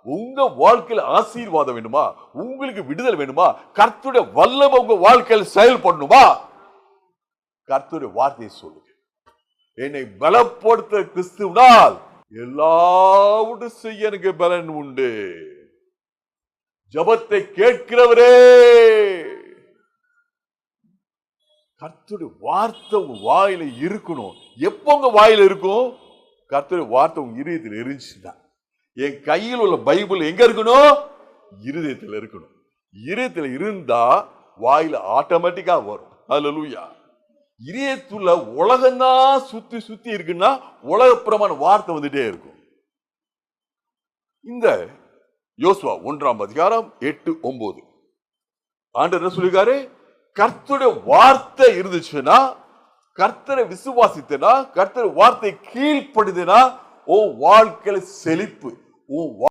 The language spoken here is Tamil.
உங்க வாழ்க்கையில ஆசீர்வாதம் வேணுமா, உங்களுக்கு விடுதலை வேணுமா, கர்த்தருடைய வல்லமை உங்க வாழ்க்கையில் செயல்படணுமா, கர்த்தருடைய வார்த்தையை சொல்லுங்க. என்னை பலப்படுத்த கிறிஸ்துவினால் எல்லாவற்றையும் செய்ய எனக்கு பலன் உண்டு. ஜெபத்தை கேட்கிறவரே, கர்த்தருடைய வார்த்தை உங்க வாயில இருக்கணும். எப்ப உங்க வாயில இருக்கும்? கர்த்தருடைய வார்த்தை உங்க இருதயத்தில் இருந்துச்சுதான். என் கையில் உள்ள பைபிள் எங்க இருக்கணும்? இருதயத்தில் இருக்கணும். இருதயத்தில் இருந்தா வாயில ஆட்டோமேட்டிக்கா வரும். ஹல்லேலூயா. இதயத்துள்ள உலகம்தான் சுத்தி சுத்தி இருக்குன்னா உலகப்பிரமான வார்த்தை வந்துட்டே இருக்கும். இந்த யோசுவா 1ஆம் அதிகாரம் 8-9 ஆண்டவர் என்ன சொல்லிருக்காரு? கர்த்தருடைய வார்த்தை இருந்துச்சுன்னா, கர்த்தரை விசுவாசித்தனா, கர்த்தருடைய வார்த்தை கீழ்ப்படுதுனா உன் வாழ்க்கையில செழிப்பு, உன்